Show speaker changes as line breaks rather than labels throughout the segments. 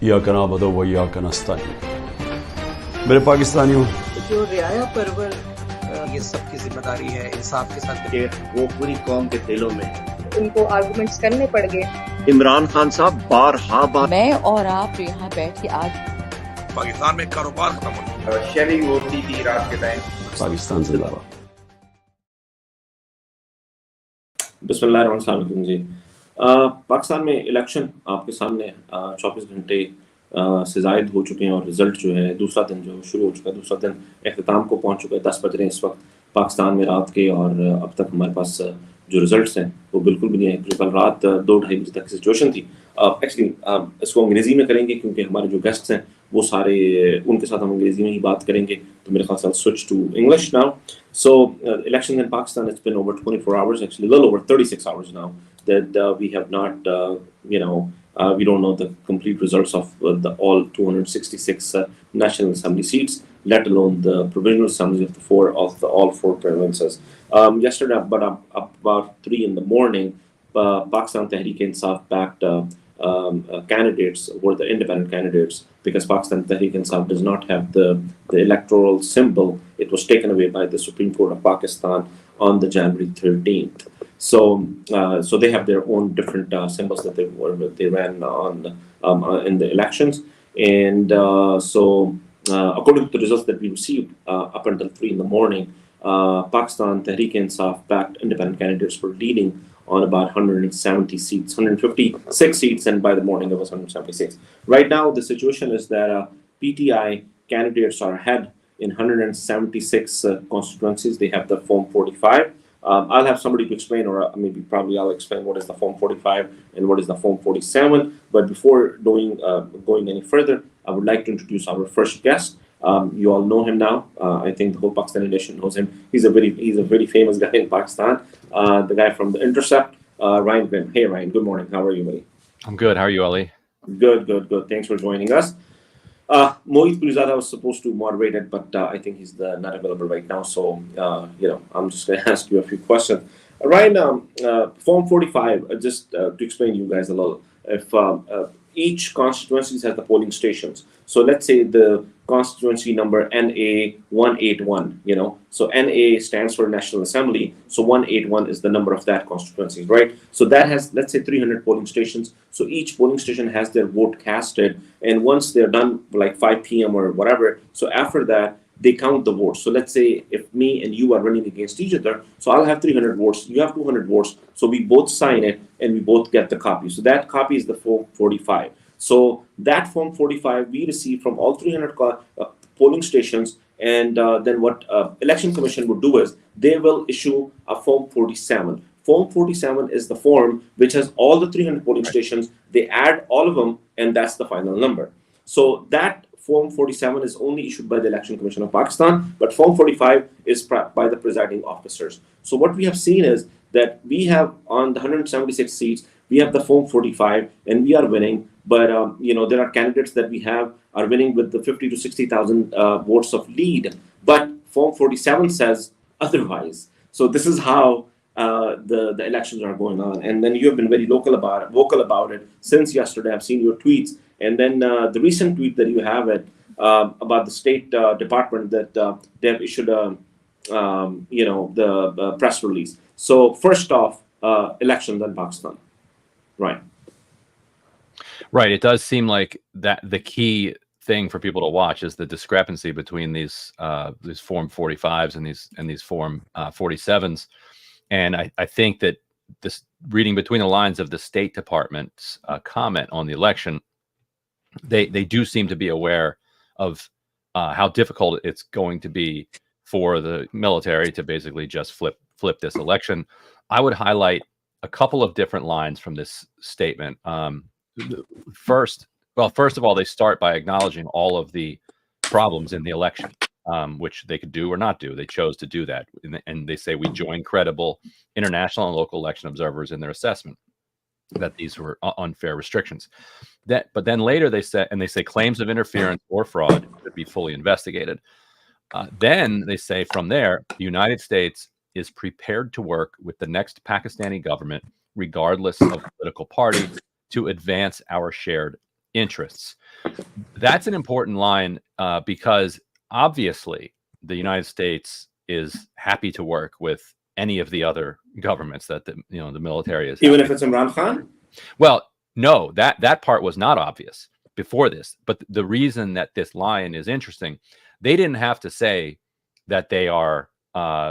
इय्याका नअबुदु व इय्याका नस्तईन। मेरे पाकिस्तानियों,
जो रियाया परवर
ये सबकी जिम्मेदारी है इंसाफ के साथ
कि वो पूरी कौम के दिलों में है।
उनको आर्गुमेंट्स करने पड़ गए।
इमरान खान साहब बार
मैं और आप जो यहाँ बैठ के आज
पाकिस्तान में कारोबार खत्म हो गया।
शेयरिंग होती थी रात के टाइम।
पाकिस्तान जिंदाबाद।
बिस्मिल्लाहिर्रहमानिर्रहीम जी। पाकिस्तान में इलेक्शन आपके सामने 24 घंटे से ज़ायद हो चुके हैं और रिज़ल्ट जो है दूसरा दिन जो शुरू हो चुका है, दूसरा दिन अख्ताम को पहुंच चुका है। 10 बज रहे हैं इस वक्त पाकिस्तान में रात के, और अब तक हमारे पास जो रिजल्ट्स हैं वो बिल्कुल भी नहीं है। कल रात 2-2:30 बजे तक सिचुएशन थी। एक्चुअली इसको अंग्रेज़ी में करेंगे क्योंकि हमारे जो गेस्ट्स हैं वो सारे उनके साथ हम अंग्रेज़ी में ही बात करेंगे, तो मेरे ख्याल से switch to English now. So elections in Pakistan, it's been over 24 hours, actually a little over 36 hours now, that we have not, we don't know the complete results of the all 266 National Assembly seats, let alone the provisional assemblies of the all four provinces. Yesterday, about 3 in the morning, Pakistan Tehreek-e-Insaf backed candidates were the independent candidates, because Pakistan Tehreek-e-Insaf does not have the electoral symbol. It was taken away by the Supreme Court of Pakistan on the January 13th. So they have their own different symbols that they ran on in the elections, and according to the results that we received up until 3 in the morning, Pakistan Tehreek-e-Insaf backed independent candidates were leading on about 170 seats, 156 seats, and by the morning it was 176. Right now, the situation is that PTI candidates are ahead in 176 constituencies. They have the Form 45. I'll have somebody to explain, or probably I'll explain what is the Form 45 and what is the Form 47. But before going any further, I would like to introduce our first guest. You all know him now. I think the whole Pakistani nation knows him. He's a very famous guy in Pakistan. The guy from The Intercept, Ryan Grimm. Hey Ryan, good morning. How are you, buddy?
I'm good. How are you, Ali?
Good. Thanks for joining us. Mohit Pulizada was supposed to moderate it, but I think he's not available right now. So I'm just going to ask you a few questions. Ryan, Form 45. Just to explain you guys a little. If each constituency has the polling stations. So let's say the constituency number NA 181, so NA stands for National Assembly. So 181 is the number of that constituency, right? So that has, let's say, 300 polling stations. So each polling station has their vote casted. And once they're done, like 5 p.m. or whatever, so after that, they count the votes. So let's say if me and you are running against each other, so I'll have 300 votes, you have 200 votes. So we both sign it and we both get the copy. So that copy is the Form 45. So that Form 45 we receive from all 300 polling stations, and then what Election Commission would do is they will issue a Form 47. Form 47 is the form which has all the 300 polling stations. They add all of them, and that's the final number. So that Form 47 is only issued by the Election Commission of Pakistan, but Form 45 is by the presiding officers. So what we have seen is that we have on the 176 seats, we have the Form 45, and we are winning. But there are candidates that we have are winning with the 50 to 60,000 votes of lead. But Form 47 says otherwise. So this is how the elections are going on. And then you have been very vocal about it since yesterday. I've seen your tweets. And then the recent tweet that you have about the State Department that they have issued the press release. So first off, elections in Pakistan. Right.
Right. It does seem like that the key thing for people to watch is the discrepancy between these Form 45s and these Form 47s. And I think that this, reading between the lines of the State Department's comment on the election, they do seem to be aware of how difficult it's going to be for the military to basically just flip this election. I would highlight a couple of different lines from this statement. First of all, they start by acknowledging all of the problems in the election, which they could do or not do. They chose to do that. And they say we join credible international and local election observers in their assessment that these were unfair restrictions. But then later they say claims of interference or fraud should be fully investigated. Then they say from there, the United States is prepared to work with the next Pakistani government, regardless of political party, to advance our shared interests. That's an important line because obviously the United States is happy to work with any of the other governments that the military is.
Even if it's Imran Khan?
Well, no, that part was not obvious before this. But the reason that this line is interesting, they didn't have to say that they are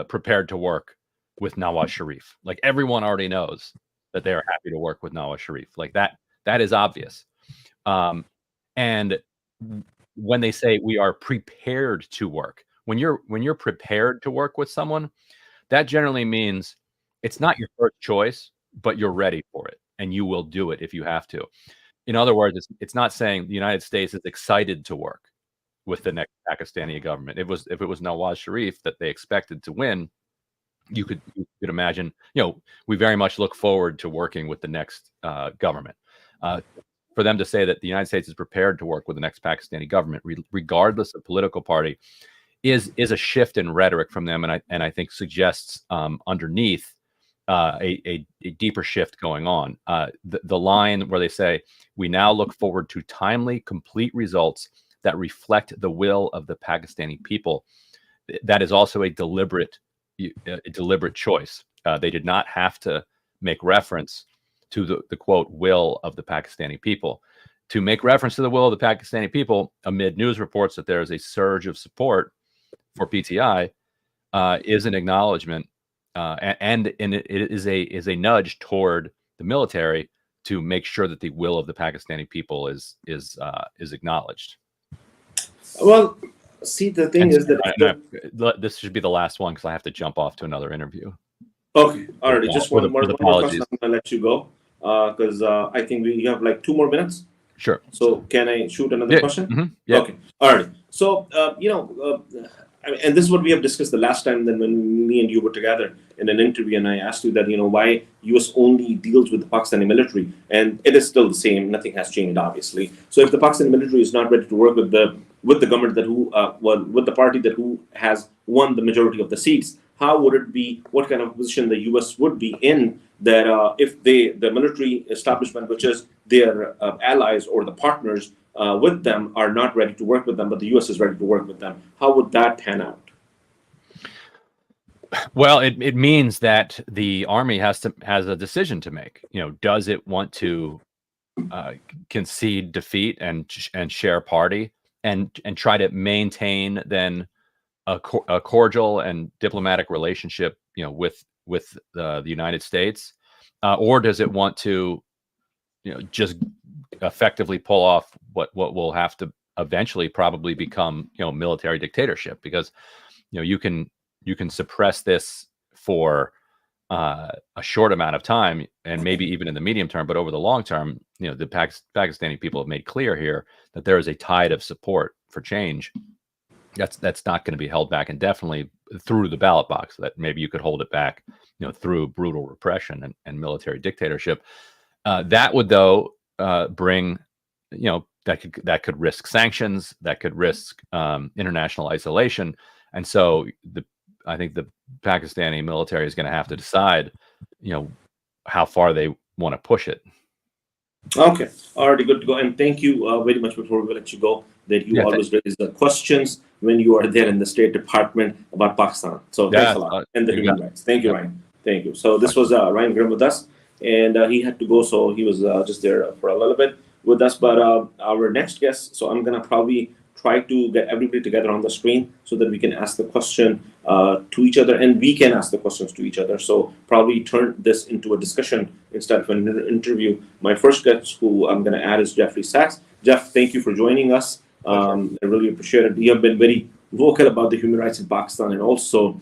prepared to work with Nawaz Sharif. Like everyone already knows that they are happy to work with Nawaz Sharif. Like that is obvious. And when they say we are prepared to work, when you're prepared to work with someone, that generally means it's not your first choice, but you're ready for it and you will do it if you have to. In other words, it's not saying the United States is excited to work with the next Pakistani government. If it was Nawaz Sharif that they expected to win, you could imagine, we very much look forward to working with the next government. For them to say that the United States is prepared to work with the next Pakistani government, regardless of political party, is a shift in rhetoric from them, and I think suggests underneath a deeper shift going on. The line where they say, "We now look forward to timely, complete results that reflect the will of the Pakistani people." That is also a deliberate choice. They did not have to make reference to the quote will of the Pakistani people. To make reference to the will of the Pakistani people amid news reports that there is a surge of support for PTI is an acknowledgement, and it is a nudge toward the military to make sure that the will of the Pakistani people is acknowledged.
Well, see, the thing is that
this should be the last one because I have to jump off to another interview.
Okay, already. Just one more
apologies.
question. I'm gonna let you go because I think we have like 2 more minutes.
Sure.
So can I shoot another question?
Mm-hmm. Yeah.
Okay. All right. So and this is what we have discussed the last time then when me and you were together in an interview, and I asked you that why US only deals with the Pakistani military, and it is still the same. Nothing has changed, obviously. So if the Pakistani military is not ready to work with the government with the party who has won the majority of the seats, how would it be? What kind of position the US would be in that if the military establishment, which is their allies or the partners with them, are not ready to work with them, but the US is ready to work with them? How would that pan out?
Well, it means that the army has a decision to make. Does it want to concede defeat and share party and try to maintain then a cordial and diplomatic relationship, with the United States, or does it want to, just effectively pull off what will have to eventually probably become, military dictatorship? Because, you can suppress this for a short amount of time and maybe even in the medium term, but over the long term, the Pakistani people have made clear here that there is a tide of support for change. That's not going to be held back indefinitely through the ballot box. That maybe you could hold it back, through brutal repression and military dictatorship. That would, though, bring, that could risk sanctions, that could risk international isolation, and so I think the Pakistani military is going to have to decide, how far they want to push it.
Okay, already good to go. And thank you very much. Before we let you go, that you always raise the questions when you are there in the State Department about Pakistan. So thanks a lot. And the human rights. Thank you, Ryan. Thank you. So this was Ryan Grimm with us, and he had to go, so he was just there for a little bit with us. But our next guest, so I'm gonna probably try to get everybody together on the screen so that we can ask the question to each other, and we can ask the questions to each other. So probably turn this into a discussion instead of an interview. My first guest, who I'm going to add, is Jeffrey Sachs. Jeff, thank you for joining us. I really appreciate it. You have been very vocal about the human rights in Pakistan, and also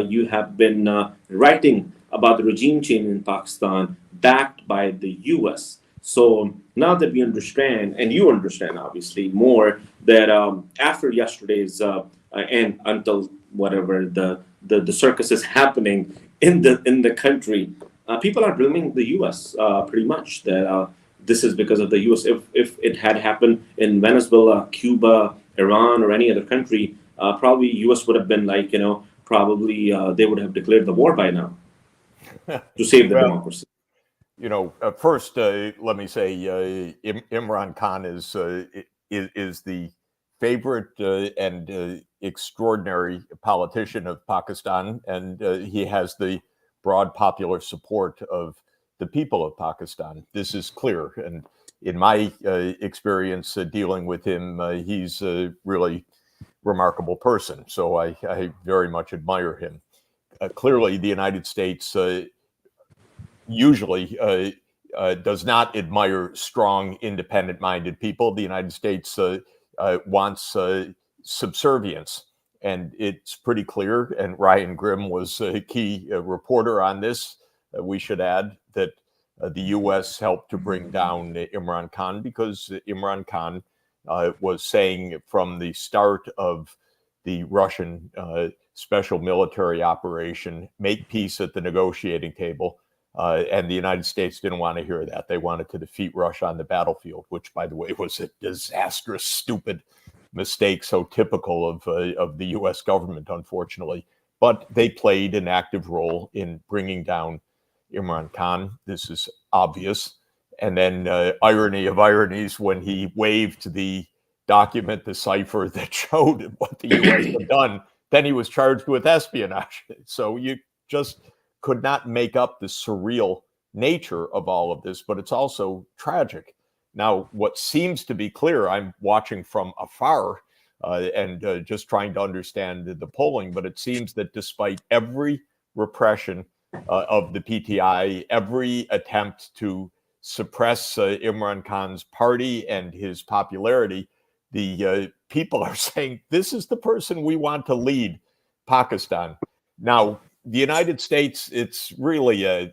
you have been writing about the regime change in Pakistan backed by the US. So now that we understand, and you understand obviously more, that after yesterday's and until whatever the circus is happening in the country, people are blaming the U.S. Pretty much that this is because of the U.S. If it had happened in Venezuela, Cuba, Iran, or any other country, probably U.S. would have been like, probably they would have declared the war by now to save the democracy.
First, let me say Imran Khan is the favorite and extraordinary politician of Pakistan, and he has the broad popular support of the people of Pakistan. This is clear, and in my experience dealing with him, he's a really remarkable person. So I very much admire him. Clearly, the United States usually does not admire strong, independent-minded people. The United States wants subservience, and it's pretty clear. And Ryan Grimm was a key reporter on this. We should add that the U.S. helped to bring down Imran Khan because Imran Khan was saying from the start of the Russian special military operation, make peace at the negotiating table. And the United States didn't want to hear that. They wanted to defeat Russia on the battlefield, which, by the way, was a disastrous, stupid mistake, so typical of the U.S. government, unfortunately. But they played an active role in bringing down Imran Khan. This is obvious. And then, irony of ironies, when he waved the document, the cipher that showed what the U.S. had done, then he was charged with espionage. So you just could not make up the surreal nature of all of this, but it's also tragic. Now, what seems to be clear, I'm watching from afar and just trying to understand the polling, but it seems that despite every repression of the PTI, every attempt to suppress Imran Khan's party and his popularity, the people are saying, this is the person we want to lead Pakistan. Now, the United States, it's really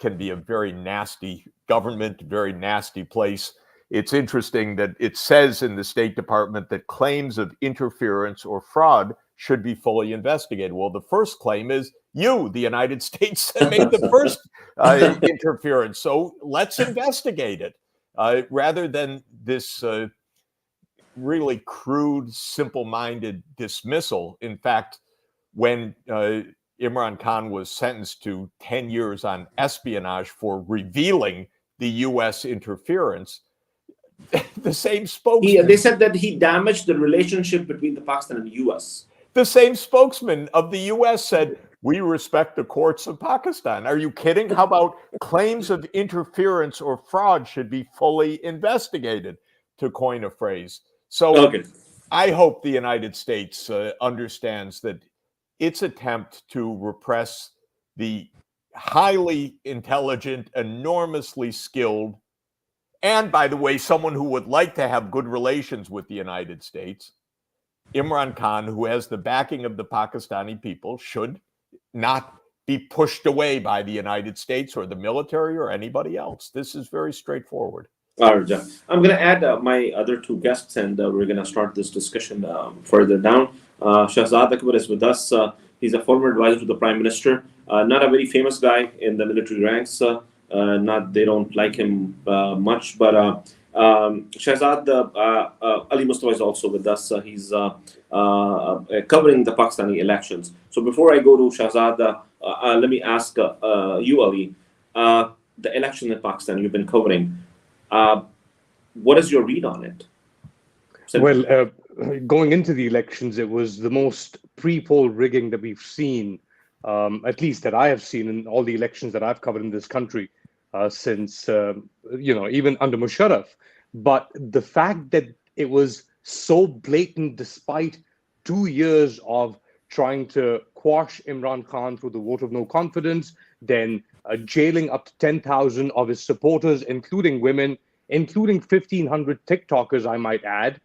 can be a very nasty government, very nasty place. It's interesting that it says in the State Department that claims of interference or fraud should be fully investigated. Well, the first claim is you, the United States, made the first interference. So let's investigate it rather than this really crude, simple-minded dismissal. In fact, when Imran Khan was sentenced to 10 years on espionage for revealing the U.S. interference, the same spokesman...
They said that he damaged the relationship between the Pakistan and the U.S.
The same spokesman of the U.S. said, we respect the courts of Pakistan. Are you kidding? How about claims of interference or fraud should be fully investigated, to coin a phrase. So I hope the United States understands that its attempt to repress the highly intelligent, enormously skilled, and by the way, someone who would like to have good relations with the United States, Imran Khan, who has the backing of the Pakistani people, should not be pushed away by the United States or the military or anybody else. This is very straightforward.
All right, I'm going to add my other two guests, and we're going to start this discussion further down. Shahzad Akbar is with us. He's a former advisor to the Prime Minister. Not a very famous guy in the military ranks. They don't like him much, but Shahzad Ali Mustafa is also with us. He's covering the Pakistani elections. So before I go to Shahzad, let me ask you, Ali, the election in Pakistan you've been covering. What is your read on it?
Well, going into the elections, it was the most pre-poll rigging that we've seen, at least that I have seen in all the elections that I've covered in this country since, even under Musharraf. But the fact that it was so blatant, despite 2 years of trying to quash Imran Khan through the vote of no confidence, then jailing up to 10,000 of his supporters, including women, including 1,500 TikTokers, I might add,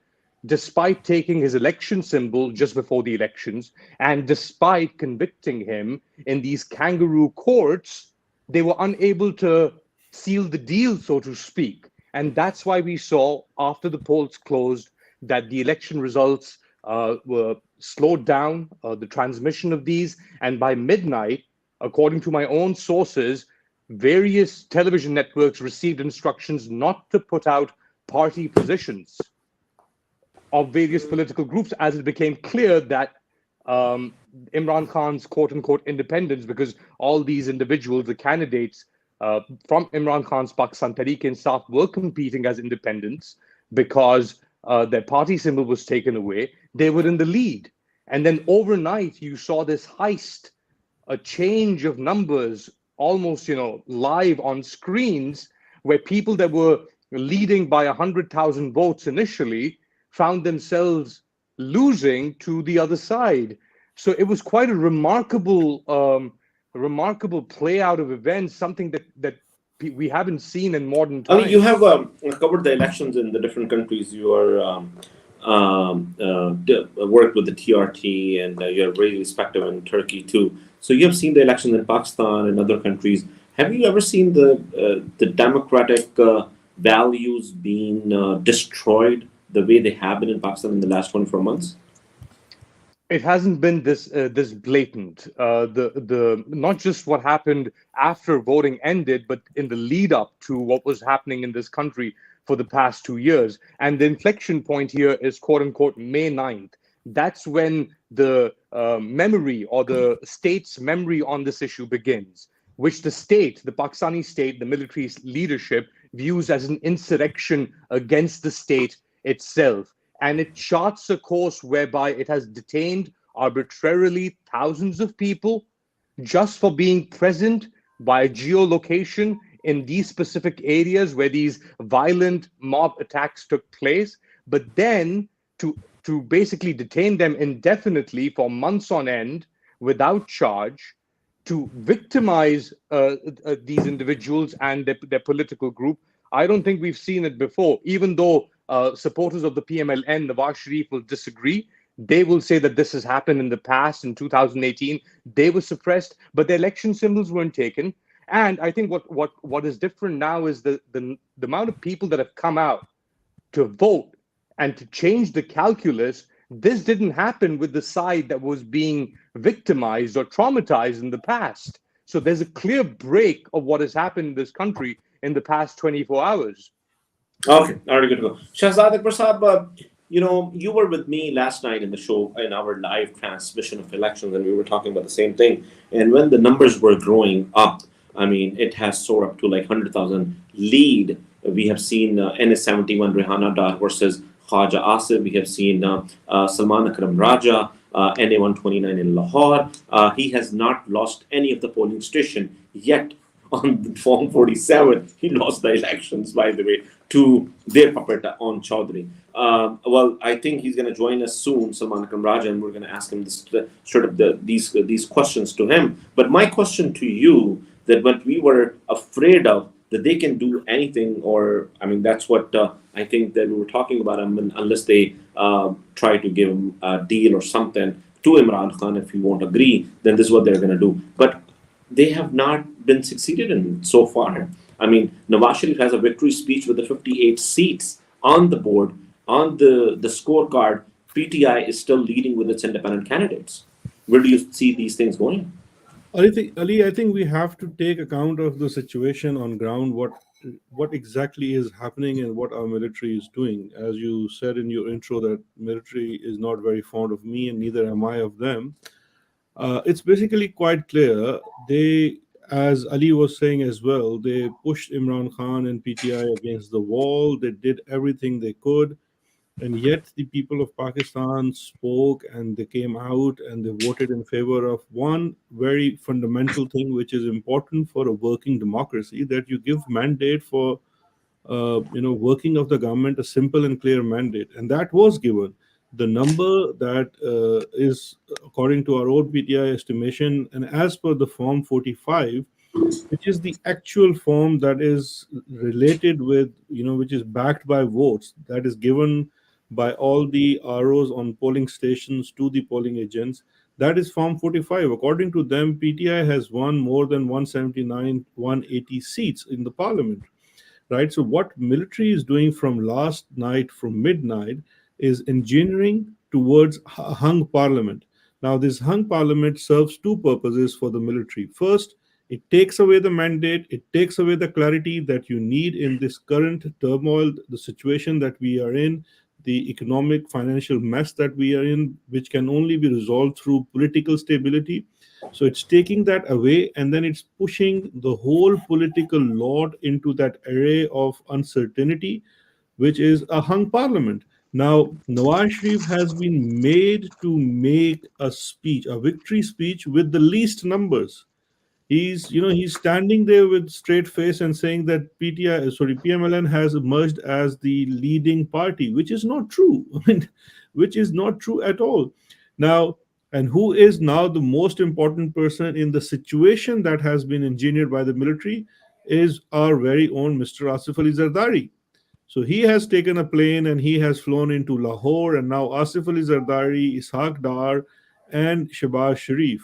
despite taking his election symbol just before the elections, and despite convicting him in these kangaroo courts, they were unable to seal the deal, so to speak. And that's why we saw, after the polls closed, that the election results were slowed down, the transmission of these, and by midnight, according to my own sources, various television networks received instructions not to put out party positions of various political groups, as it became clear that Imran Khan's quote-unquote independence, because all these individuals, the candidates, from Imran Khan's Pakistan Tehreek-e-Insaf were competing as independents because their party symbol was taken away. They were in the lead. And then overnight, you saw this heist, a change of numbers, almost, live on screens, where people that were leading by 100,000 votes initially found themselves losing to the other side. So it was quite a remarkable play out of events, something that we haven't seen in modern times.
I mean, you have covered the elections in the different countries. You are worked with the TRT, and you're very respected in Turkey too. So you have seen the elections in Pakistan and other countries. Have you ever seen the democratic values being destroyed the way they have been in Pakistan in the last 24 months?
It hasn't been this blatant. The not just what happened after voting ended, but in the lead up to what was happening in this country for the past 2 years. And the inflection point here is quote unquote May 9th. That's when the memory, or the state's memory on this issue begins, which the state, the Pakistani state, the military leadership views as an insurrection against the state itself. And it charts a course whereby it has detained arbitrarily thousands of people just for being present by geolocation in these specific areas where these violent mob attacks took place, but then to basically detain them indefinitely for months on end without charge, to victimize these individuals and their political group. I don't think we've seen it before, even though supporters of the PMLN, Nawaz Sharif, will disagree. They will say that this has happened in the past. In 2018, they were suppressed, but the election symbols weren't taken. And I think what is different now is the amount of people that have come out to vote and to change the calculus. This didn't happen with the side that was being victimized or traumatized in the past. So there's a clear break of what has happened in this country in the past 24 hours.
Okay, already good to go. Shahzad Akbar Saab, you were with me last night in the show, in our live transmission of elections, and we were talking about the same thing. And when the numbers were growing up, I mean, it has soared up to like 100,000 lead. We have seen NS71 Rehana Dar versus Khaja Asif. We have seen Salman Akram Raja, NA129 in Lahore. He has not lost any of the polling station yet. On Form 47, he lost the elections, by the way, to their puppet on Chaudhry. Well, I think he's going to join us soon, Salman Akram Raja, and we're going to ask him these questions to him. But my question to you, that what we were afraid of, that they can do anything, or I mean, that's what I think that we were talking about, unless they try to give him a deal or something to Imran Khan. If he won't agree, then this is what they're going to do. But they have not been succeeded in so far. I mean, Nawaz Sharif has a victory speech with the 58 seats on the board. On the scorecard, PTI is still leading with its independent candidates. Where do you see these things going?
Ali, I think we have to take account of the situation on ground, what exactly is happening and what our military is doing. As you said in your intro, that military is not very fond of me, and neither am I of them. It's basically quite clear. They, as Ali was saying as well, they pushed Imran Khan and PTI against the wall. They did everything they could. And yet the people of Pakistan spoke, and they came out and they voted in favor of one very fundamental thing, which is important for a working democracy, that you give mandate for working of the government, a simple and clear mandate. And that was given. The number that is, according to our own PTI estimation, and as per the Form 45, which is the actual form that is related with, which is backed by votes, that is given by all the ROs on polling stations to the polling agents. That is Form 45. According to them, PTI has won more than 179, 180 seats in the parliament. Right? So what military is doing from last night, from midnight, is engineering towards a hung parliament. Now, this hung parliament serves two purposes for the military. First, it takes away the mandate, it takes away the clarity that you need in this current turmoil, the situation that we are in, the economic, financial mess that we are in, which can only be resolved through political stability. So it's taking that away, and then it's pushing the whole political lot into that array of uncertainty, which is a hung parliament. Now, Nawaz Sharif has been made to make a speech, a victory speech with the least numbers. He's standing there with straight face and saying that PMLN has emerged as the leading party, which is not true. I mean, which is not true at all. Now, and who is now the most important person in the situation that has been engineered by the military is our very own Mr. Asif Ali Zardari. So he has taken a plane and he has flown into Lahore, and now Asif Ali Zardari, Ishaq Dar, and Shehbaz Sharif.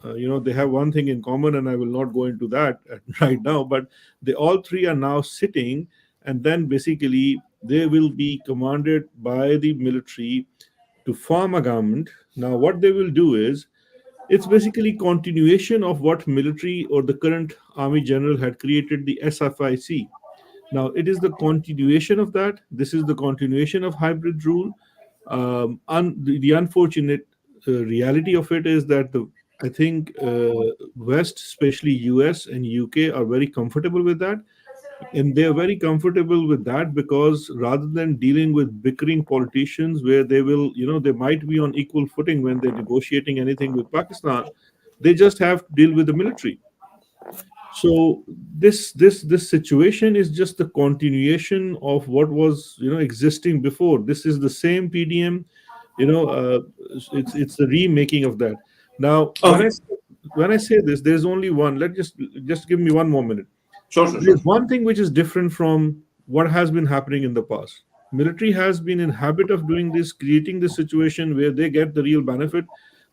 They have one thing in common, and I will not go into that right now, but they all three are now sitting, and then basically they will be commanded by the military to form a government. Now, what they will do is it's basically continuation of what military or the current army general had created, the SFIC. Now, it is the continuation of that. This is the continuation of hybrid rule. The unfortunate reality of it is that I think West, especially US and UK, are very comfortable with that. And they're very comfortable with that because rather than dealing with bickering politicians where they might be on equal footing when they're negotiating anything with Pakistan, they just have to deal with the military. So this situation is just the continuation of what was existing before. This is the same PDM. It's the remaking of that. Now,
Okay.
when I say this, there's only one. Just give me one more minute.
Sure.
There's one thing which is different from what has been happening in the past. Military has been in habit of doing this, creating this situation where they get the real benefit.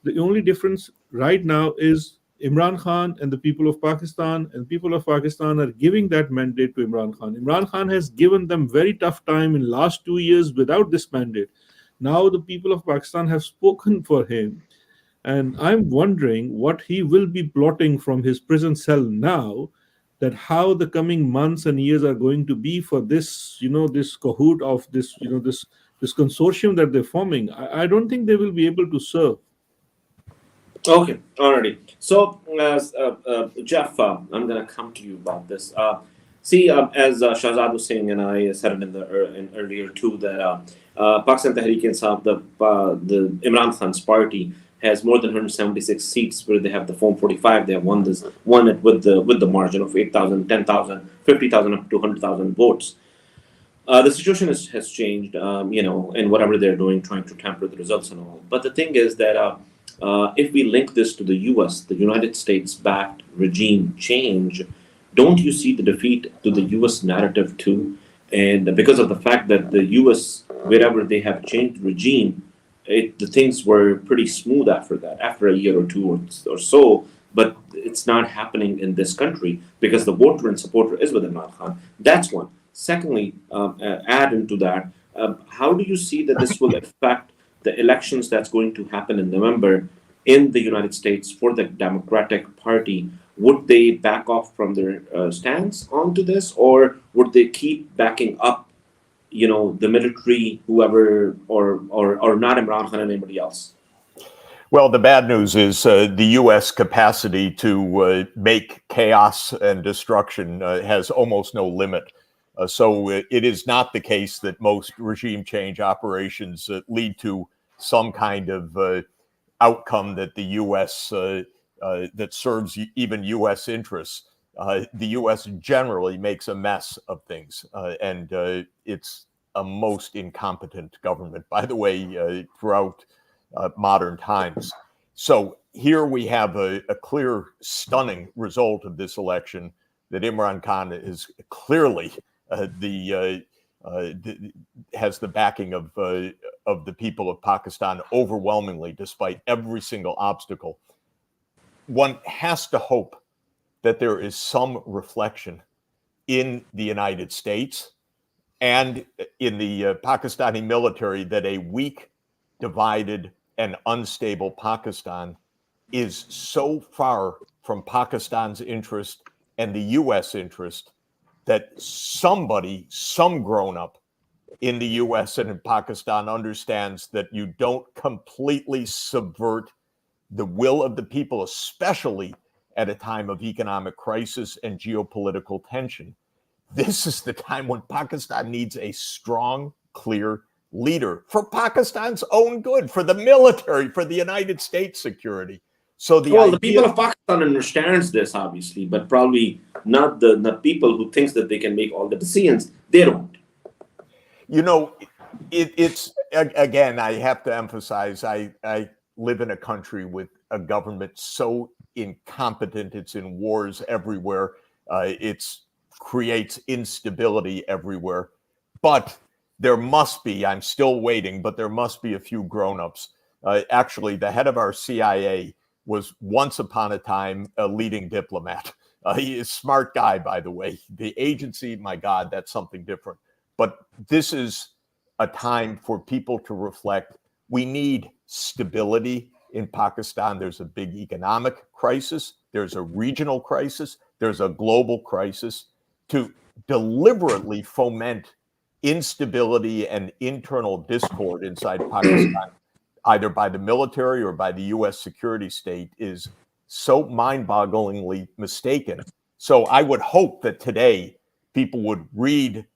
The only difference right now is Imran Khan and the people of Pakistan, and people of Pakistan are giving that mandate to Imran Khan. Imran Khan has given them very tough time in last 2 years without this mandate. Now the people of Pakistan have spoken for him, and I'm wondering what he will be plotting from his prison cell now, that how the coming months and years are going to be for this cahoot of this consortium that they're forming. I don't think they will be able to serve.
Okay, alrighty. So, Jeff, I'm going to come to you about this. As Shahzad was saying, and I said it in earlier too, that Pakistan Tehreek-e-Insaf, the Imran Khan's party, has more than 176 seats where they have the Form 45. They have won it with the margin of 8,000, 10,000, 50,000 up to 100,000 votes. The situation has changed, and whatever they're doing, trying to tamper the results and all. But the thing is that if we link this to the US, the United States-backed regime change, don't you see the defeat to the US narrative too? And because of the fact that the US, wherever they have changed regime, the things were pretty smooth after that, after a year or two or so. But it's not happening in this country because the voter and supporter is with Imran Khan. That's one. Secondly, add into that, how do you see that this will affect the elections that's going to happen in November in the United States for the Democratic Party? Would they back off from their stance onto this, or would they keep backing up, the military, whoever, or not Imran Khan and anybody else?
Well, the bad news is the U.S. capacity to make chaos and destruction has almost no limit. So it is not the case that most regime change operations lead to some kind of outcome that the U.S. That serves even U.S. interests. The U.S. generally makes a mess of things, and it's a most incompetent government, by the way, throughout modern times. So here we have a clear, stunning result of this election, that Imran Khan is clearly has the backing of the people of Pakistan overwhelmingly, despite every single obstacle. One has to hope that there is some reflection in the United States and in the Pakistani military that a weak, divided, and unstable Pakistan is so far from Pakistan's interest and the U.S. interest that somebody, some grown-up in the U.S. and in Pakistan understands that you don't completely subvert the will of the people, especially at a time of economic crisis and geopolitical tension. This is the time when Pakistan needs a strong, clear leader for Pakistan's own good, for the military, for the United States security. So
the people of Pakistan understands this, obviously, but probably not the people who thinks that they can make all the decisions. They don't.
You know, it's again, I have to emphasize, I live in a country with a government so incompetent. It's in wars everywhere. It creates instability everywhere. But there must be, I'm still waiting, but there must be a few grown-ups. Actually, the head of our CIA was once upon a time a leading diplomat. He is a smart guy, by the way. The agency, my God, that's something different. But this is a time for people to reflect. We need stability in Pakistan. There's a big economic crisis. There's a regional crisis. There's a global crisis. To deliberately foment instability and internal discord inside Pakistan, either by the military or by the U.S. security state, is so mind-bogglingly mistaken. So I would hope that today people would read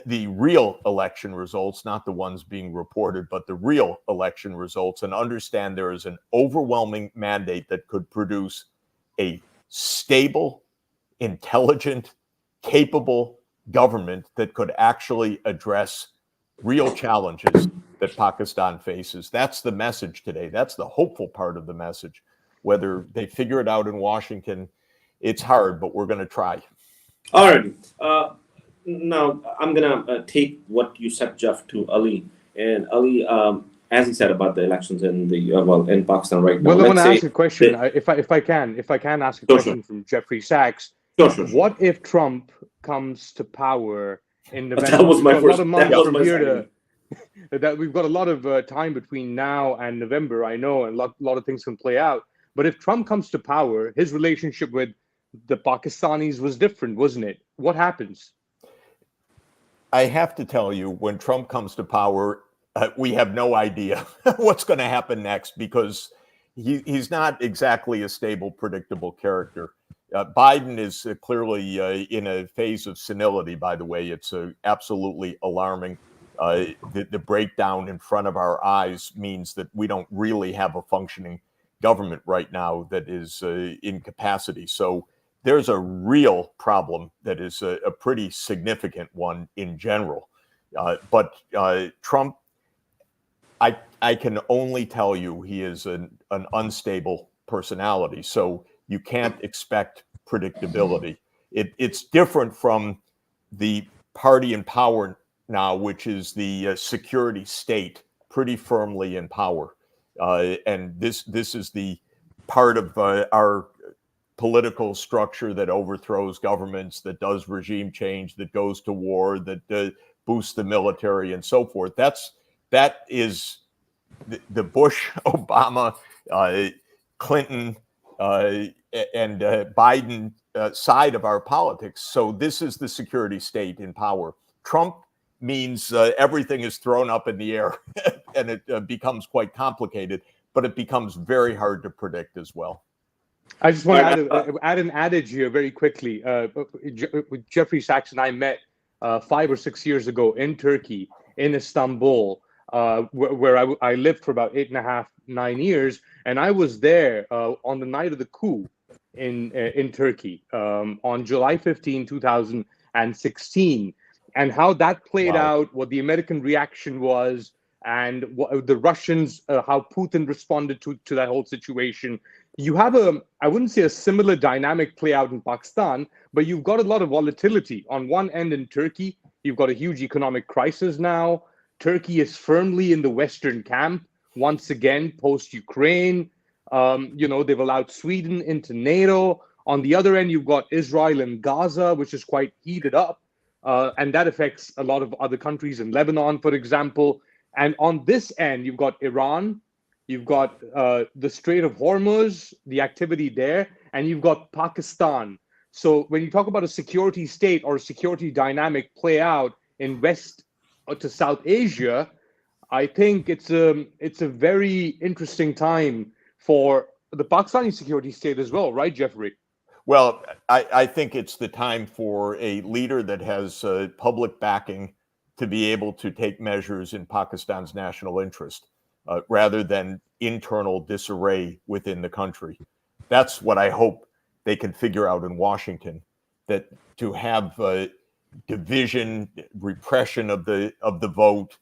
the real election results, not the ones being reported, but the real election results, and understand there is an overwhelming mandate that could produce a stable, intelligent, capable government that could actually address real challenges that Pakistan faces. That's the message today. That's the hopeful part of the message. Whether they figure it out in Washington, it's hard, but we're going to try.
All right. Now, I'm going to take what you said, Jeff, to Ali. And Ali, as he said about the elections in the in Pakistan right now.
Well, I want to ask a question. If I can ask a question from Jeffrey Sachs.
Sure.
What if Trump comes to power in November?
That was my first.
That we've got a lot of time between now and November, I know, and a lot of things can play out. But if Trump comes to power, his relationship with the Pakistanis was different, wasn't it? What happens?
I have to tell you, when Trump comes to power, we have no idea what's going to happen next, because he's not exactly a stable, predictable character. Biden is clearly in a phase of senility, by the way. It's absolutely alarming. The breakdown in front of our eyes means that we don't really have a functioning government right now that is in capacity. So there's a real problem that is a pretty significant one in general. But Trump, I can only tell you he is an unstable personality. So you can't expect predictability. It's different from the party in power now, which is the security state, pretty firmly in power. And this is the part of our political structure that overthrows governments, that does regime change, that goes to war, that boosts the military and so forth. That is the Bush, Obama, Clinton, and Biden side of our politics. So this is the security state in power. Trump means everything is thrown up in the air and it becomes quite complicated, but it becomes very hard to predict as well.
I just want to add an adage here very quickly. Jeffrey Sachs and I met 5 or 6 years ago in Turkey, in Istanbul, where I lived for about 8.5, 9 years. And I was there on the night of the coup in Turkey on July 15, 2016. And how that played out, what the American reaction was, and what the Russians, how Putin responded to that whole situation. You have I wouldn't say a similar dynamic play out in Pakistan, but you've got a lot of volatility. On one end in Turkey, you've got a huge economic crisis now. Turkey is firmly in the Western camp, once again, post-Ukraine. They've allowed Sweden into NATO. On the other end, you've got Israel and Gaza, which is quite heated up. And that affects a lot of other countries in Lebanon, for example. And on this end, you've got Iran, you've got the Strait of Hormuz, the activity there, and you've got Pakistan. So when you talk about a security state or a security dynamic play out in West to South Asia, I think it's a very interesting time for the Pakistani security state as well, right, Jeffrey?
Well, I think it's the time for a leader that has public backing to be able to take measures in Pakistan's national interest rather than internal disarray within the country. That's what I hope they can figure out in Washington, that to have division, repression of the vote,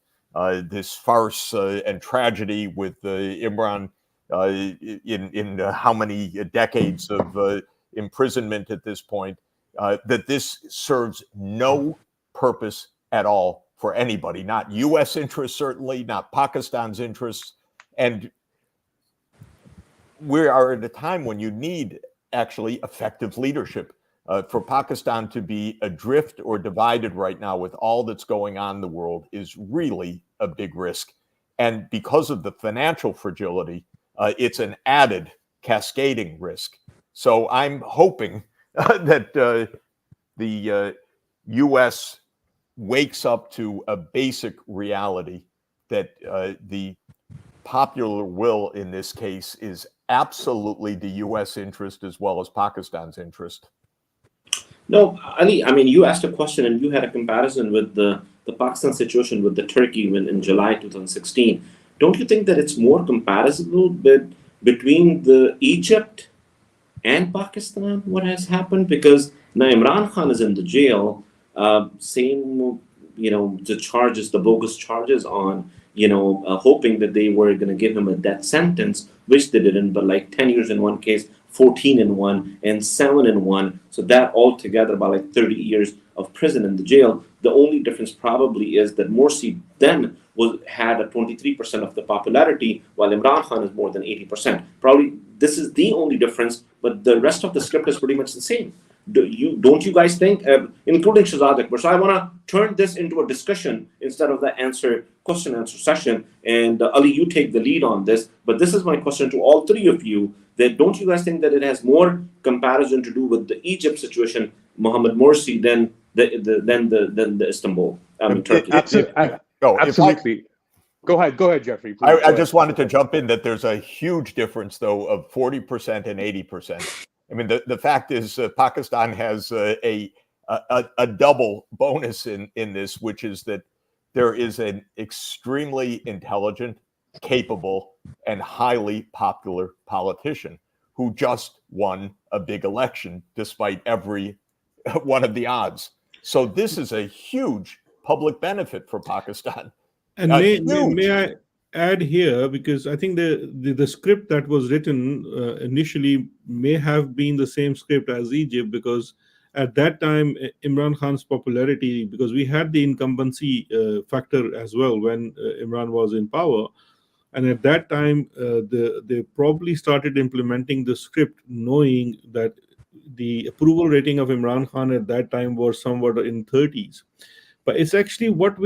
this farce and tragedy with Imran in how many decades of imprisonment at this point, that this serves no purpose at all for anybody, not U.S. interests, certainly, not Pakistan's interests. And we are at a time when you need actually effective leadership. For Pakistan to be adrift or divided right now with all that's going on in the world is really a big risk. And because of the financial fragility, it's an added cascading risk. So I'm hoping that the U.S. wakes up to a basic reality that the popular will in this case is absolutely the U.S. interest as well as Pakistan's interest.
No, Ali, I mean, you asked a question and you had a comparison with the Pakistan situation with the Turkey when in July 2016. Don't you think that it's more comparable between the Egypt and Pakistan, what has happened? Because now Imran Khan is in the jail, same, the charges, the bogus charges on, hoping that they were going to give him a death sentence, which they didn't, but like 10 years in one case, 14 in one, and 7 in one. So that altogether about like 30 years of prison in the jail. The only difference probably is that Morsi then had a 23% of the popularity, while Imran Khan is more than 80%. Probably this is the only difference, but the rest of the script is pretty much the same. Don't you guys think, including Shahzad Akbar? So I want to turn this into a discussion instead of the question answer session. And Ali, you take the lead on this. But this is my question to all three of you: that don't you guys think that it has more comparison to do with the Egypt situation, Mohammed Morsi, than the Istanbul, Turkey?
Absolutely. Go ahead, Jeffrey.
I just wanted to jump in that there's a huge difference, though, of 40% and 80%. I mean, the fact is Pakistan has a double bonus in this, which is that there is an extremely intelligent, capable, and highly popular politician who just won a big election despite every one of the odds. So this is a huge public benefit for Pakistan.
And may I add here, because I think the script that was written initially may have been the same script as Egypt, because at that time Imran Khan's popularity, because we had the incumbency factor as well when Imran was in power, and at that time they probably started implementing the script knowing that the approval rating of Imran Khan at that time was somewhat in 30s. But it's actually what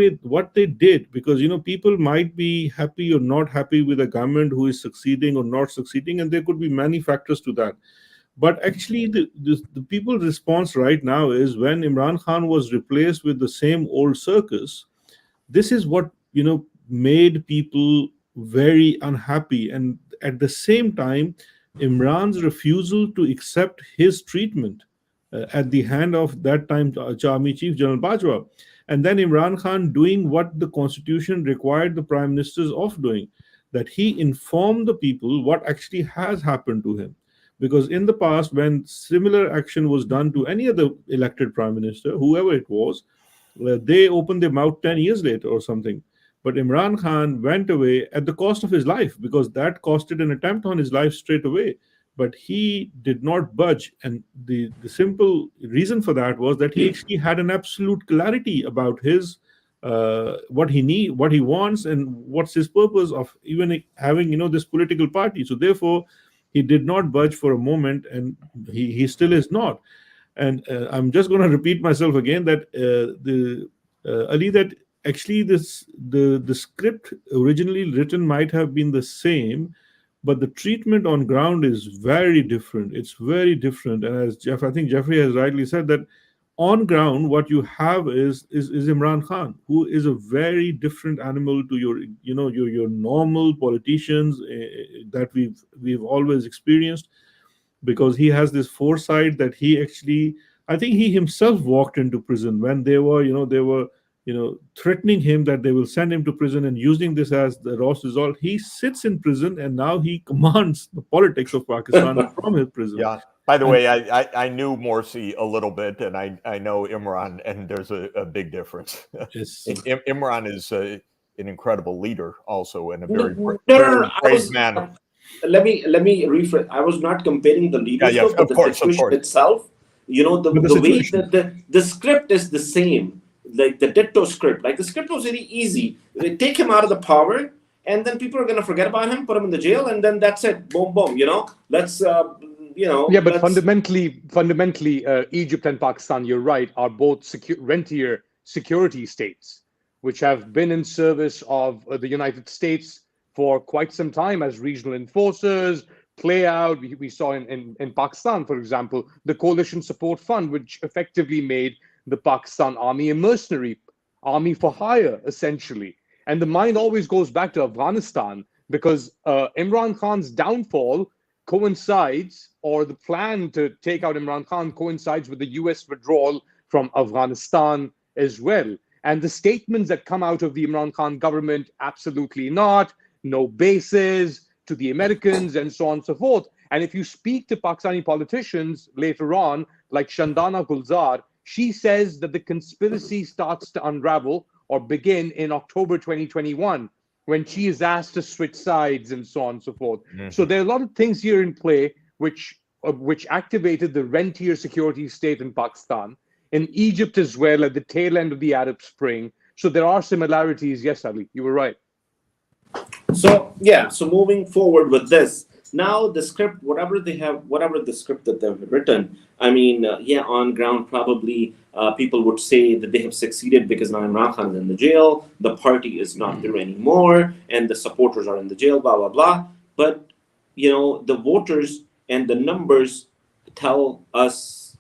they did, because people might be happy or not happy with a government who is succeeding or not succeeding, and there could be many factors to that. But actually, the people's response right now is, when Imran Khan was replaced with the same old circus, this is what made people very unhappy. And at the same time, Imran's refusal to accept his treatment at the hand of that time Army Chief General Bajwa, and then Imran Khan doing what the constitution required the prime ministers of doing, that he informed the people what actually has happened to him. Because in the past, when similar action was done to any other elected prime minister, whoever it was, they opened their mouth 10 years later or something. But Imran Khan went away at the cost of his life, because that costed an attempt on his life straight away. But he did not budge, and the simple reason for that was that he actually had an absolute clarity about his what he wants, and what's his purpose of even having this political party. So therefore, he did not budge for a moment, and he still is not. And I'm just going to repeat myself again that Ali, that actually the script originally written might have been the same, but the treatment on ground is very different. It's very different. And as I think Jeffrey has rightly said, that on ground, what you have is Imran Khan, who is a very different animal to your normal politicians that we've always experienced, because he has this foresight that he actually, I think he himself walked into prison when they were threatening him that they will send him to prison and using this as the last result. He sits in prison and now he commands the politics of Pakistan from his prison.
Yeah. By the
And
way, I knew Morsi a little bit, and I know Imran, and there's a big difference.
yes,
Imran is an incredible leader, also, and a
No,
very
no, no,
very
I
brave
was.
man.
Let me rephrase. I was not comparing the
Yeah,
leadership,
yeah,
but the
of
situation
course.
itself. The
but the
the way
situation,
that the script is the same, like the ditto script. Like the script was very easy. They take him out of the power, and then people are gonna forget about him, put him in the jail, and then that's it. Boom, boom. Let's
Yeah, but
let's.
fundamentally, Egypt and Pakistan, you're right, are both rentier security states, which have been in service of the United States for quite some time as regional enforcers. Play out. We saw in Pakistan, for example, the Coalition Support Fund, which effectively made the Pakistan army a mercenary army for hire, essentially. And the mind always goes back to Afghanistan because Imran Khan's downfall coincides, or the plan to take out Imran Khan coincides with the US withdrawal from Afghanistan as well. And the statements that come out of the Imran Khan government, absolutely not, no bases to the Americans, and so on and so forth. And if you speak to Pakistani politicians later on, like Shandana Gulzar, she says that the conspiracy starts to unravel or begin in October 2021 when she is asked to switch sides and so on and so forth. So there are a lot of things here in play which activated the rentier security state in Pakistan, in Egypt as well at the tail end of the Arab Spring. So there are similarities. Yes, Ali, you were right.
So moving forward with this, now the script, whatever the script that they've written, I mean, on ground probably people would say that they have succeeded because now Imran Khan is in the jail, the party is not there anymore, and the supporters are in the jail, blah blah blah. But the voters and the numbers tell us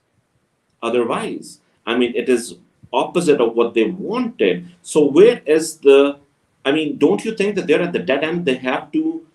otherwise. I mean, it is opposite of what they wanted. So where is don't you think that they're at the dead end? They have to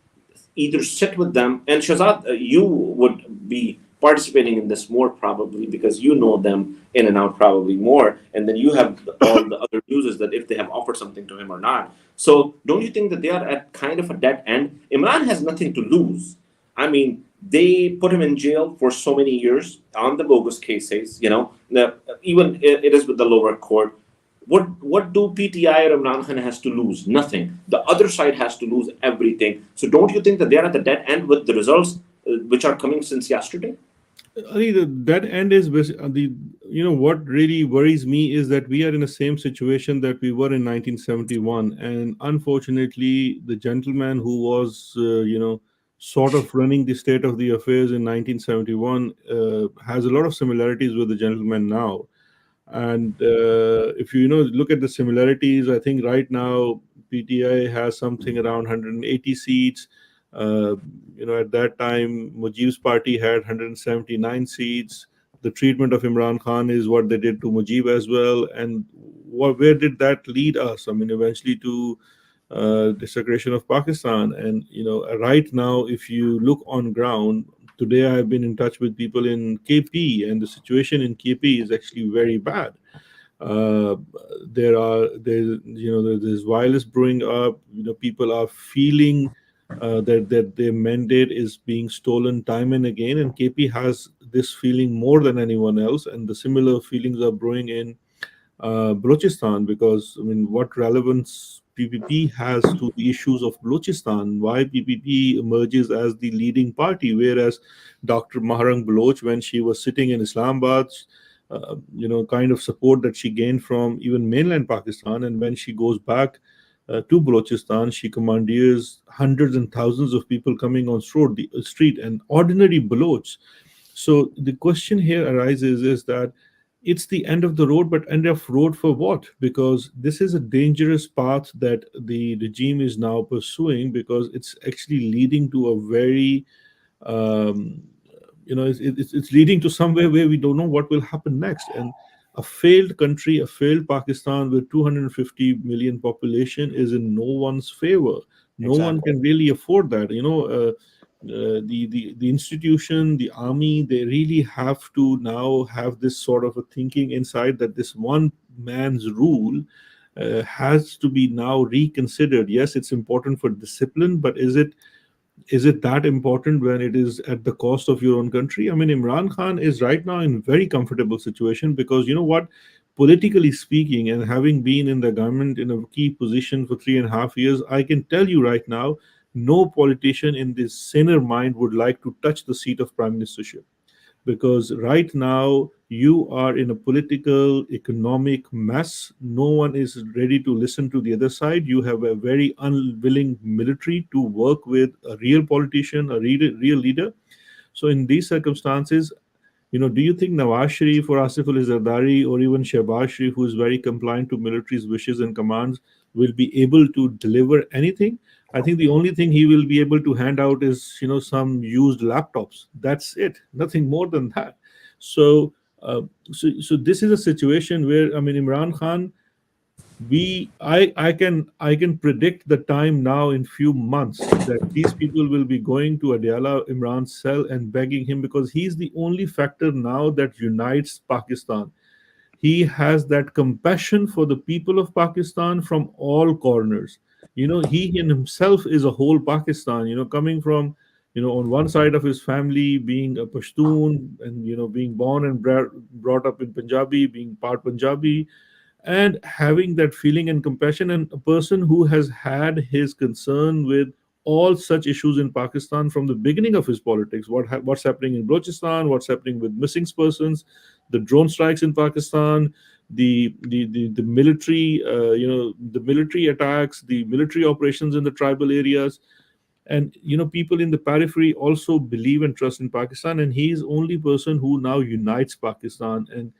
either sit with them, and Shazad, you would be participating in this more probably because you know them in and out probably more, and then you have all the other news that if they have offered something to him or not. So don't you think that they are at kind of a dead end? Imran has nothing to lose. I mean, they put him in jail for so many years on the bogus cases. Even it is with the lower court. What do PTI or Imran Khan has to lose? Nothing. The other side has to lose everything. So don't you think that they are at the dead end with the results which are coming since yesterday?
I think the dead end is what really worries me is that we are in the same situation that we were in 1971, and unfortunately, the gentleman who was sort of running the state of the affairs in 1971 has a lot of similarities with the gentleman now. And if you look at the similarities, I think right now PTI has something around 180 seats. At that time, Mujib's party had 179 seats. The treatment of Imran Khan is what they did to Mujib as well. And where did that lead us? I mean, eventually to desecration of Pakistan. And right now, if you look on ground, today I've been in touch with people in KP, and the situation in KP is actually very bad. There's violence brewing up. People are feeling that their mandate is being stolen time and again, and KP has this feeling more than anyone else, and the similar feelings are brewing in Balochistan, because I mean, what relevance PPP has to the issues of Balochistan? Why PPP emerges as the leading party, whereas Dr. Maharang Baloch, when she was sitting in Islamabad, kind of support that she gained from even mainland Pakistan, and when she goes back to Balochistan, she commandeers hundreds and thousands of people coming on street and ordinary Baloch. So the question here arises is that it's the end of the road, but end of road for what? Because this is a dangerous path that the regime is now pursuing, because it's actually leading to a very it's leading to somewhere where we don't know what will happen next. And a failed country, a failed Pakistan with 250 million population is in no one's favor. No one can really afford that. The institution, the army, they really have to now have this sort of a thinking inside that this one man's rule has to be now reconsidered. Yes, it's important for discipline, but is it that important when it is at the cost of your own country? I mean, Imran Khan is right now in very comfortable situation because you know what, politically speaking, and having been in the government in a key position for 3.5 years, I can tell you right now, no politician in this saner mind would like to touch the seat of prime ministership, because right now you are in a political economic mess. No one is ready to listen to the other side. You have a very unwilling military to work with a real politician, a real leader. So in these circumstances, do you think Nawaz Sharif or Asif Ali Zardari or even Shehbaz Sharif, who is very compliant to military's wishes and commands, will be able to deliver anything? I think the only thing he will be able to hand out is, some used laptops. That's it. Nothing more than that. So, so this is a situation where, I mean, Imran Khan, I can predict the time now in few months that these people will be going to Adiala Imran's cell and begging him, because he's the only factor now that unites Pakistan. He has that compassion for the people of Pakistan from all corners. He in himself is a whole Pakistan, coming from, on one side of his family being a Pashtun, and, being born and brought up in Punjabi, being part Punjabi, and having that feeling and compassion, and a person who has had his concern with all such issues in Pakistan from the beginning of his politics. What's happening in Balochistan, what's happening with missing persons, the drone strikes in Pakistan, the military, the military attacks, the military operations in the tribal areas. And people in the periphery also believe and trust in Pakistan, and he is only person who now unites Pakistan. And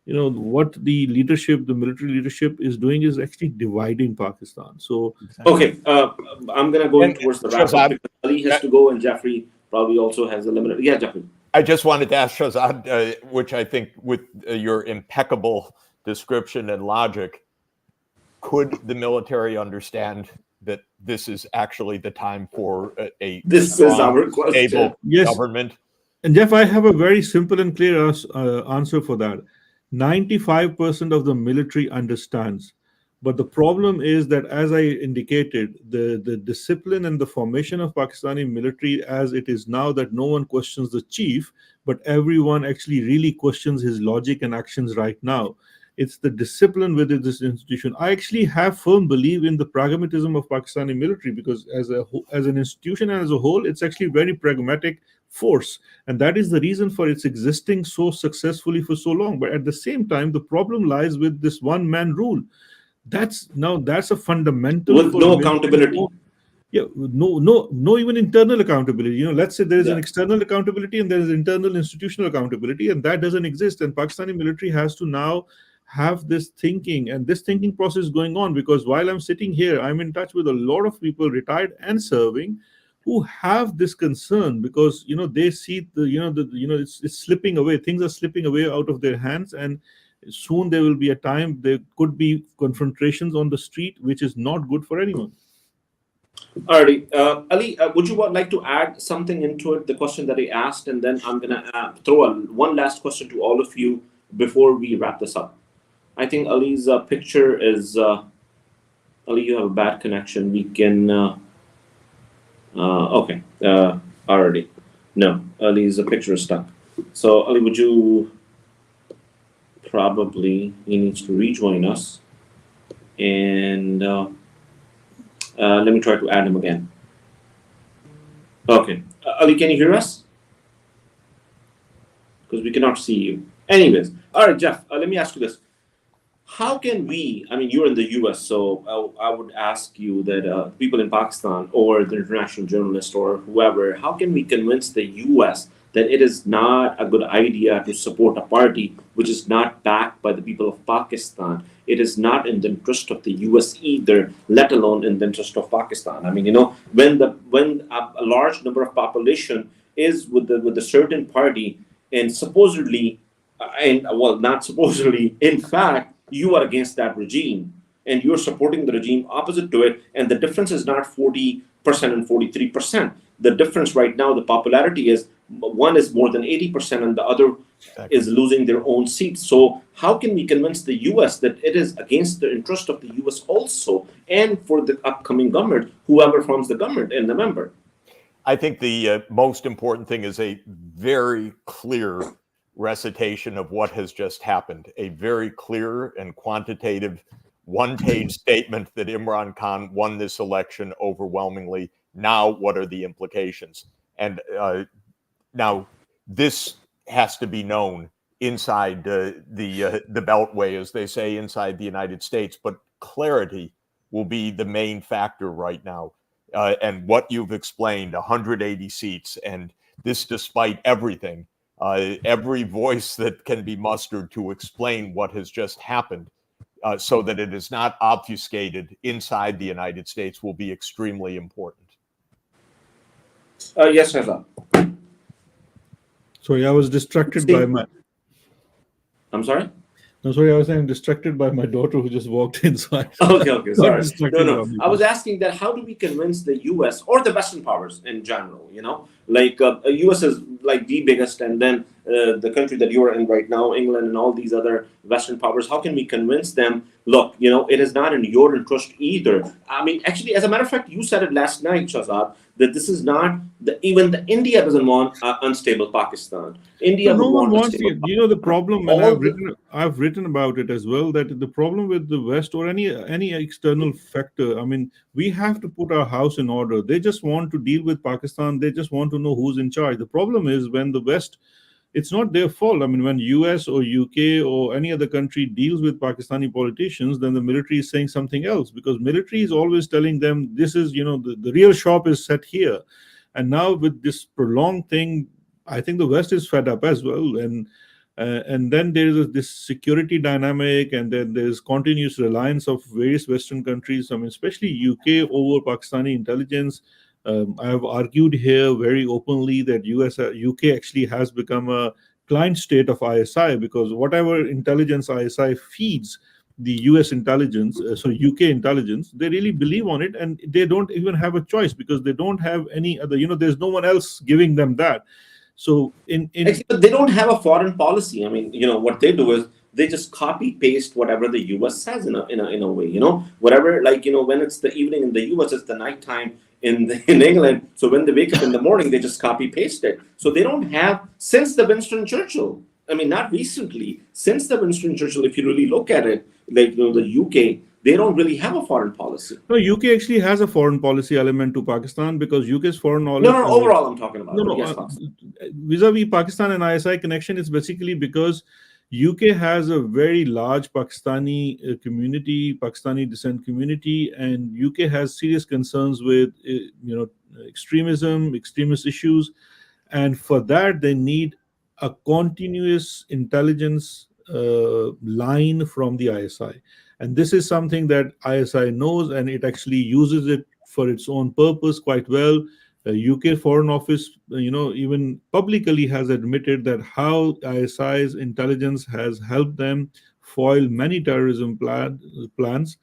what the military leadership is doing is actually dividing Pakistan. So
Okay, I'm gonna go in towards the wrap up
Shahzad,
because Ali has to go and Jeffrey probably also has a limited. Yeah, Jeffrey.
I just wanted to ask Shahzad, which I think with your impeccable description and logic, could the military understand that this is actually the time for a
This is our question.
stable
Yes.
government?
And Jeff, I have a very simple and clear answer for that. 95% of the military understands. But the problem is that, as I indicated, the discipline and the formation of Pakistani military as it is now, that no one questions the chief, but everyone actually really questions his logic and actions right now. It's the discipline within this institution. I actually have firm belief in the pragmatism of Pakistani military, because as an institution and as a whole, it's actually very pragmatic force, and that is the reason for its existing so successfully for so long. But at the same time, the problem lies with this one man rule. That's a fundamental
With
for
no
military.
accountability.
Yeah, no, even internal accountability. Let's say there is an
Yeah.
external accountability and there is internal institutional accountability, and that doesn't exist. And Pakistani military has to now have this thinking, and this thinking process going on, because while I'm sitting here, I'm in touch with a lot of people, retired and serving, who have this concern, because they see it's slipping away. Things are slipping away out of their hands, and soon there will be a time there could be confrontations on the street, which is not good for anyone.
Alrighty, Ali, would you like to add something into it, the question that I asked, and then I'm gonna throw one last question to all of you before we wrap this up. I think Ali's picture is Ali. You have a bad connection. We can. Okay. Already. No, Ali's picture is stuck. So Ali, would you? Probably he needs to rejoin us, and let me try to add him again. Okay, Ali, can you hear us? Because we cannot see you. Anyways, all right, Jeff. Let me ask you this: how can we? I mean, you're in the U.S., so I would ask you that people in Pakistan or the international journalist or whoever, how can we convince the U.S. that it is not a good idea to support a party which is not backed by the people of Pakistan? It is not in the interest of the U.S. either, let alone in the interest of Pakistan. I mean, when a large number of population is with a certain party, and supposedly and well, not supposedly, in fact, you are against that regime and you're supporting the regime opposite to it. And the difference is not 40% and 43%. The difference right now, the popularity is one is more than 80% and the other is losing their own seats. So how can we convince the US that it is against the interest of the US also, and for the upcoming government, whoever forms the government in November?
I think the most important thing is a very clear recitation of what has just happened, a very clear and quantitative one-page statement that Imran Khan won this election overwhelmingly. Now, what are the implications? And now this has to be known inside the Beltway, as they say, inside the United States. But clarity will be the main factor right now. And what you've explained, 180 seats, and this despite everything, every voice that can be mustered to explain what has just happened, so that it is not obfuscated inside the United States, will be extremely important.
Yes, Shahzad.
Sorry, I was distracted by my.
I'm sorry?
No, sorry, I was saying distracted by my daughter who just walked inside.
Okay, sorry. No. I was asking that how do we convince the US or the Western powers in general, like US is like the biggest, and then the country that you are in right now, England, and all these other Western powers, how can we convince them, look, it is not in your interest either? I mean, actually, as a matter of fact, you said it last night, Shahzad, that this is not, even the India doesn't want unstable Pakistan. India
no one wants
unstable
it. The problem, and I've written about it as well, that the problem with the West or any external factor, I mean, we have to put our house in order. They just want to deal with Pakistan. They just want to know who's in charge. The problem is when the West, it's not their fault. I mean, when US or UK or any other country deals with Pakistani politicians, then the military is saying something else, because military is always telling them this is, the real shop is set here. And now with this prolonged thing, I think the West is fed up as well. And then there is this security dynamic, and then there's continuous reliance of various Western countries, I mean, especially UK over Pakistani intelligence. I have argued here very openly that UK actually has become a client state of ISI, because whatever intelligence ISI feeds the US intelligence, UK intelligence, they really believe on it, and they don't even have a choice because they don't have any other, there's no one else giving them that. So
they don't have a foreign policy. I mean, what they do is they just copy paste whatever the US says in a way, whatever, like, when it's the evening in the US, it's the nighttime in England. So when they wake up in the morning, they just copy paste it. So they don't have, since the Winston Churchill, I mean, not recently, since the Winston Churchill, if you really look at it, like, the UK, they don't really have a foreign policy.
No, UK actually has a foreign policy element to Pakistan, because UK's foreign knowledge.
No, overall I'm talking about.
No,
yes,
vis-a-vis Pakistan and ISI connection, it's basically because UK has a very large Pakistani community, Pakistani descent community, and UK has serious concerns with, extremist issues, and for that they need a continuous intelligence line from the ISI. And this is something that ISI knows, and it actually uses it for its own purpose quite well. UK Foreign Office, even publicly has admitted that how ISI's intelligence has helped them foil many terrorism plans.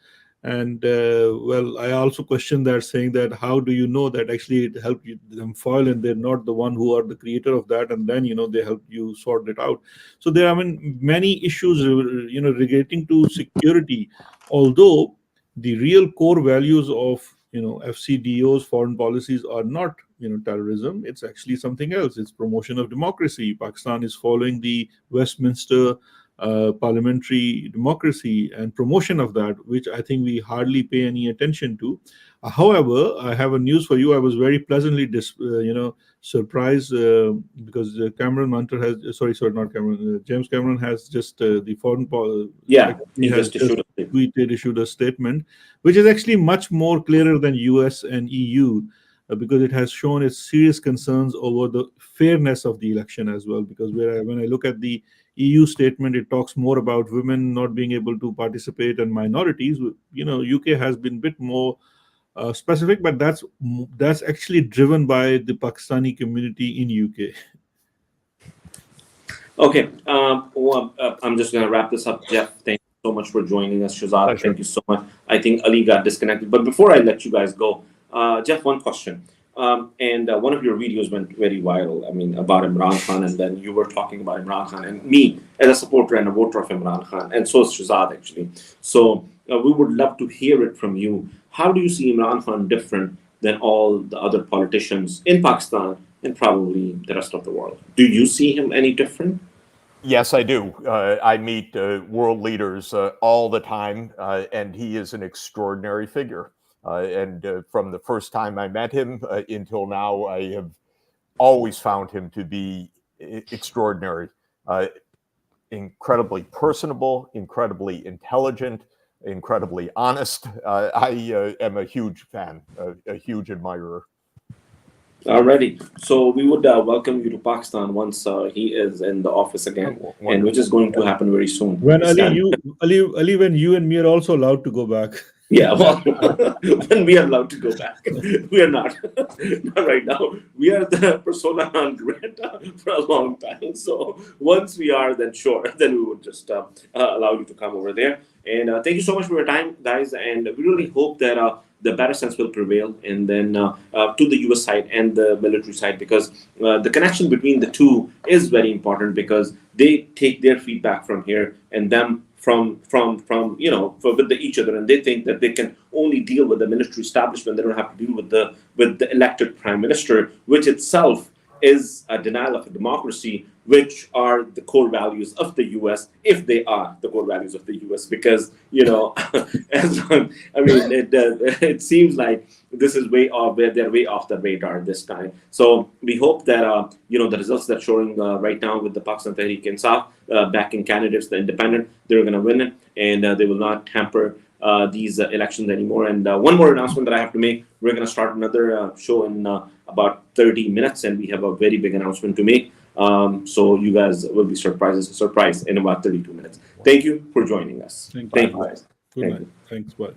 And I also question that, saying that how do you know that actually it helped them foil, and they're not the one who are the creator of that, and then they help you sort it out. So there are many issues relating to security, although the real core values of FCDO's foreign policies are not terrorism. It's actually something else. It's promotion of democracy. Pakistan is following the Westminster parliamentary democracy and promotion of that, which I think we hardly pay any attention to. However, I have a news for you. I was very pleasantly surprised because Cameron Munter has not Cameron, James Cameron has just the foreign policy.
He has
issued a statement which is actually much more clearer than US and EU, because it has shown its serious concerns over the fairness of the election as well. Because when I look at the EU statement, it talks more about women not being able to participate and minorities. UK has been a bit more specific, but that's actually driven by the Pakistani community in UK.
Okay, I'm just going to wrap this up. Jeff, thank you so much for joining us. Shazad, thank you so much. I think Ali got disconnected. But before I let you guys go, Jeff, one question. And one of your videos went very viral, I mean, about Imran Khan, and then you were talking about Imran Khan, and me as a supporter and a voter of Imran Khan, and so is Shazad, actually. So we would love to hear it from you. How do you see Imran Khan different than all the other politicians in Pakistan and probably the rest of the world? Do you see him any different?
Yes, I do. I meet world leaders all the time, and he is an extraordinary figure. And from the first time I met him until now, I have always found him to be extraordinary, incredibly personable, incredibly intelligent, incredibly honest. I am a huge fan, a huge admirer.
Alrighty, so we would welcome you to Pakistan once he is in the office again, and which is going to happen very soon.
When Ali, when you and me are also allowed to go back.
Yeah, well, when we are allowed to go back, we are not. Not right now. We are the persona non grata for a long time. So once we are, then sure, then we would just allow you to come over there. And thank you so much for your time, guys. And we really hope that the better sense will prevail, and then to the US side and the military side, because the connection between the two is very important, because they take their feedback from here and them from with each other, and they think that they can only deal with the military establishment. They don't have to deal with the elected prime minister, which itself is a denial of a democracy, which are the core values of the US, if they are the core values of the US, because it seems like this is they're way off the radar this time. So we hope that the results that showing right now with the Pakistan Tehreek-e-Insaf backing candidates, the independent, they're going to win it, and they will not hamper these elections anymore. And one more announcement that I have to make: we're going to start another show in about 30 minutes, and we have a very big announcement to make. So you guys will be surprised in about 32 minutes. Thank you for joining us.
Thank you,
guys.
Good night. Thanks. Bye.